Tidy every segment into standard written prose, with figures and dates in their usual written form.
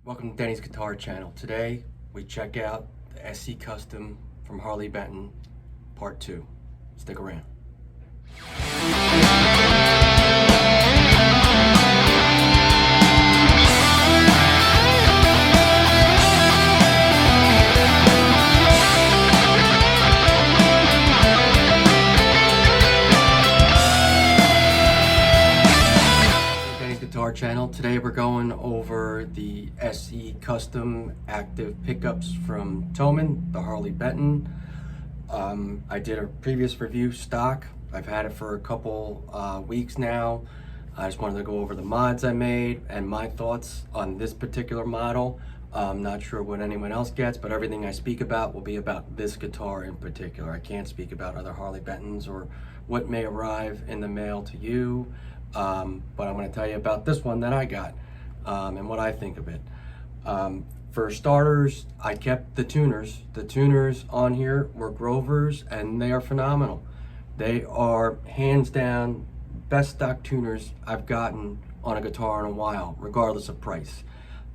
Welcome to Denny's Guitar Channel. Today we check out the SC Custom from Harley Benton, Part 2. Stick around. Guitar Channel. Today we're going over the SE Custom active pickups from Thomann, the Harley Benton. I did a previous review stock. I've had it for a couple weeks now. I just wanted to go over the mods I made and my thoughts on this particular model. I'm not sure what anyone else gets, but everything I speak about will be about this guitar in particular. I can't speak about other Harley Bentons or what may arrive in the mail to you. But I'm going to tell you about this one that I got and what I think of it. For starters, I kept the tuners. The tuners on here were Grovers, and they are phenomenal. They are hands down best stock tuners I've gotten on a guitar in a while, regardless of price.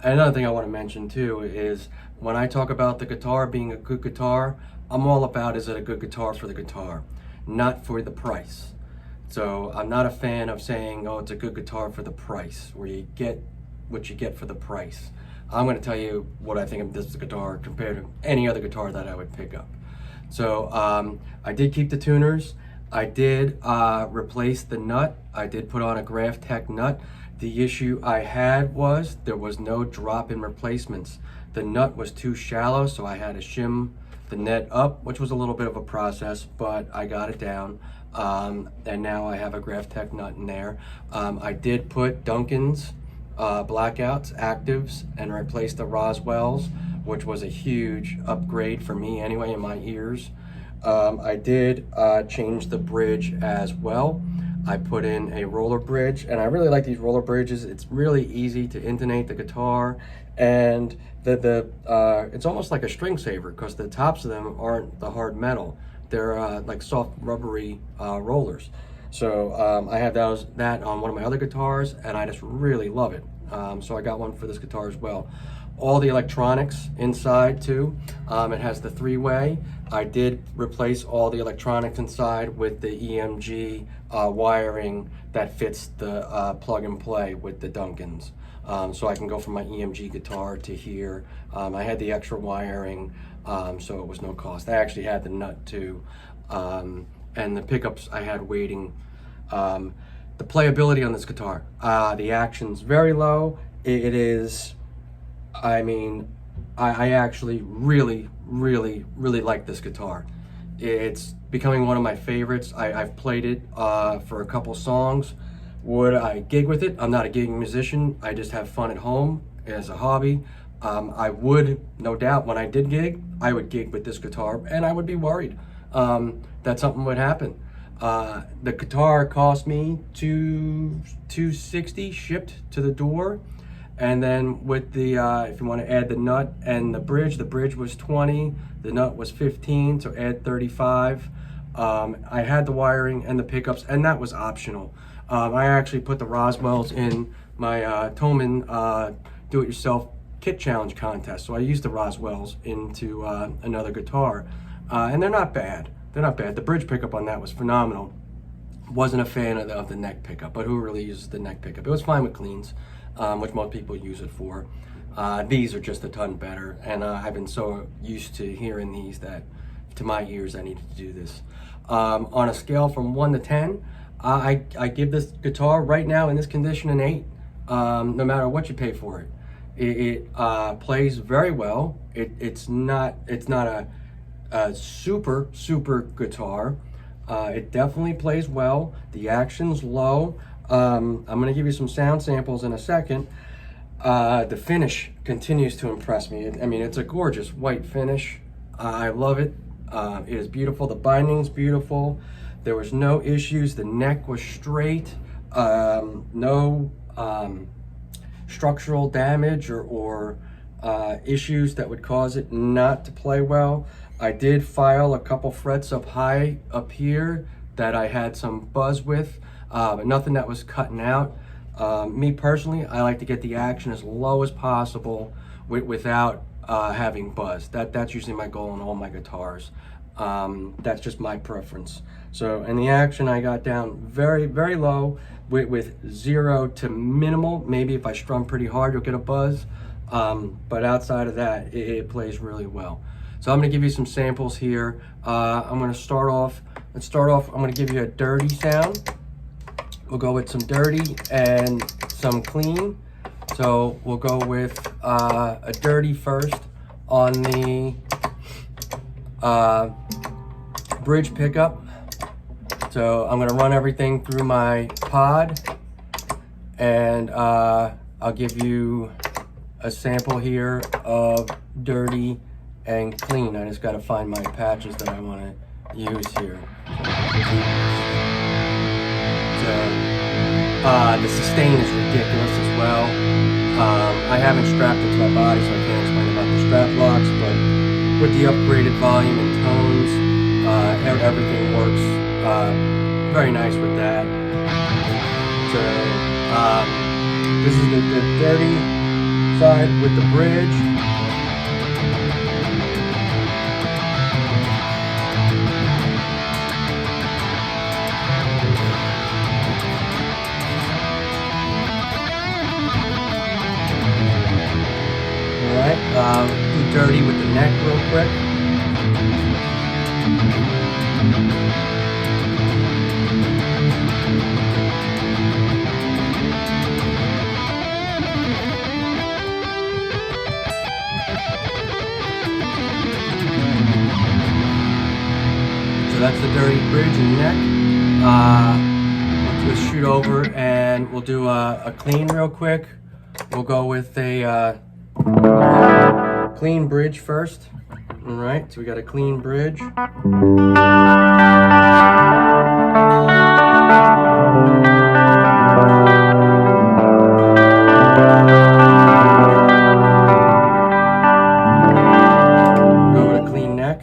Another thing I want to mention too is when I talk about the guitar being a good guitar, I'm all about is it a good guitar for the guitar, not for the price. So I'm not a fan of saying, oh, it's a good guitar for the price, where you get what you get for the price. I'm going to tell you what I think of this guitar compared to any other guitar that I would pick up. So I did keep the tuners. I did replace the nut. I did put on a Graphtec nut. The issue I had was there was no drop in replacements. The nut was too shallow, so I had to shim the net up, which was a little bit of a process, but I got it down. And now I have a Graphtec nut in there. I did put Duncan's blackouts, actives, and replace the Roswells, which was a huge upgrade for me anyway in my ears. I did change the bridge as well. I put in a roller bridge, and I really like these roller bridges. It's really easy to intonate the guitar, and it's almost like a string saver because the tops of them aren't the hard metal. They're like soft rubbery rollers. So I have that on one of my other guitars, and I just really love it. So I got one for this guitar as well. All the electronics inside too. It has the three-way. I did replace all the electronics inside with the EMG wiring that fits the plug and play with the Duncans. So I can go from my EMG guitar to here. I had the extra wiring, so it was no cost. I actually had the nut too. And the pickups I had waiting. The playability on this guitar, the action's very low. It is, I mean, I actually really like this guitar. It's becoming one of my favorites. I've played it for a couple songs. Would I gig with it? I'm not a gigging musician. I just have fun at home as a hobby. I would, no doubt, when I did gig, I would gig with this guitar, and I would be worried that something would happen. The guitar cost me $260 shipped to the door, and then with the if you want to add the nut and the bridge was $20, the nut was $15, so add $35. I had the wiring and the pickups, and that was optional. I actually put the Roswells in my Thomann do-it-yourself kit challenge contest, so I used the Roswells into another guitar, and they're not bad. They're not bad. The bridge pickup on that was phenomenal. Wasn't a fan of the neck pickup, but who really uses the neck pickup? It was fine with cleans, which most people use it for. These are just a ton better, and I've been so used to hearing these that to my ears I needed to do this. On a scale from 1 to 10, I give this guitar right now in this condition an 8, no matter what you pay for it. It plays very well. It's not a super guitar. It definitely plays well. The action's low. I'm going to give you some sound samples in a second. The finish continues to impress me. I mean, it's a gorgeous white finish. I love it. It is beautiful. The binding's beautiful. There was no issues. The neck was straight. No structural damage or issues that would cause it not to play well. I did file a couple frets up high up here that I had some buzz with, but nothing that was cutting out. Me personally, I like to get the action as low as possible without having buzz. That's usually my goal on all my guitars. That's just my preference. So in the action, I got down very, very low with 0 to minimal. Maybe if I strum pretty hard, you'll get a buzz. But outside of that, it plays really well. So I'm gonna give you some samples here. I'm gonna start off, I'm gonna give you a dirty sound. We'll go with some dirty and some clean. So we'll go with a dirty first on the bridge pickup. So I'm gonna run everything through my pod, and I'll give you a sample here of dirty and clean. I just gotta find my patches that I wanna use here. The sustain is ridiculous as well. I haven't strapped it to my body, so I can't explain about the strap locks, but with the upgraded volume and tones, everything works very nice with that. So this is the dirty side with the bridge. Do dirty with the neck real quick. So that's the dirty bridge and neck. We'll shoot over and we'll do a clean real quick. We'll go with a clean bridge first. All right, so we got a clean bridge. Go with a clean neck.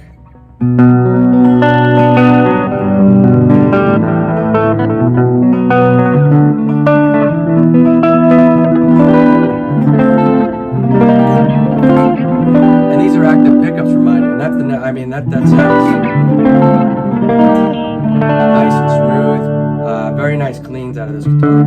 That sounds nice and smooth. Very nice cleans out of this guitar.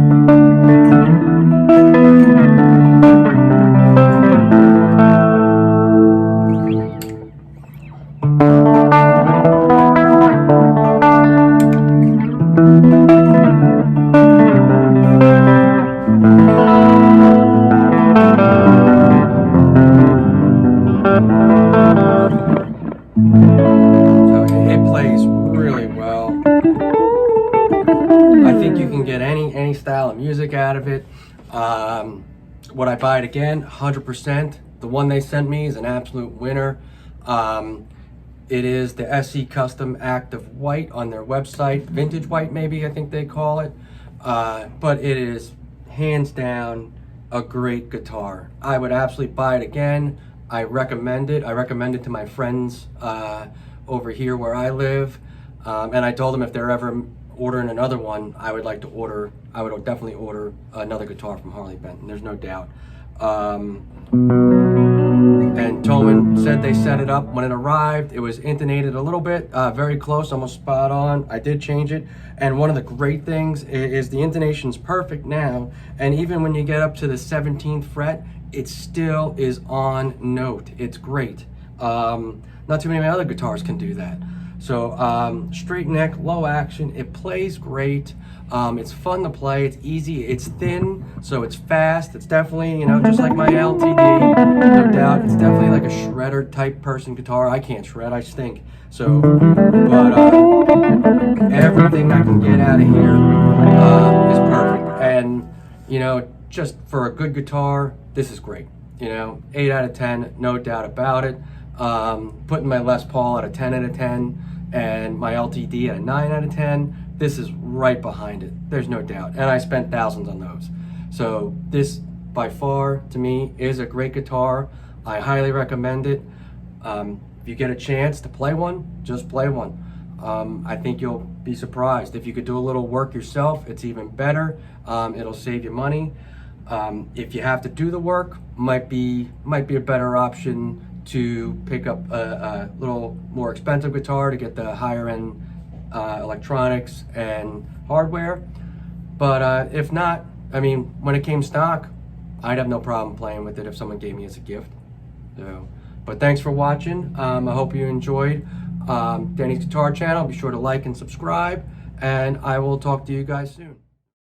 Any style of music out of it. Would I buy it again? 100%. The one they sent me is an absolute winner. It is the SE Custom Active White on their website. Vintage White, maybe, I think they call it. But it is hands down a great guitar. I would absolutely buy it again. I recommend it. I recommend it to my friends over here where I live. And I told them if they're ever ordering another one, I would definitely order another guitar from Harley Benton. There's no doubt. And Thomann said they set it up. When it arrived, it was intonated a little bit, very close, almost spot on. I did change it. And one of the great things is the intonation's perfect now. And even when you get up to the 17th fret, it still is on note. It's great. Not too many other guitars can do that. So straight neck, low action, it plays great. It's fun to play, it's easy, it's thin, so it's fast. It's definitely, you know, just like my LTD, no doubt. It's definitely like a shredder type person guitar. I can't shred, I stink. So, but everything I can get out of here is perfect. And, you know, just for a good guitar, this is great. You know, 8 out of 10, no doubt about it. Putting my Les Paul at a 10 out of 10 and my LTD at a 9 out of 10, this is right behind it. There's no doubt. And I spent thousands on those. So this, by far, to me, is a great guitar. I highly recommend it. If you get a chance to play one, just play one. I think you'll be surprised. If you could do a little work yourself, it's even better. It'll save you money. If you have to do the work, might be a better option to pick up a little more expensive guitar to get the higher end electronics and hardware. But if not, I mean, when it came stock, I'd have no problem playing with it if someone gave me as a gift. So, but thanks for watching. I hope you enjoyed Danny's Guitar channel. Be sure to like and subscribe, and I will talk to you guys soon.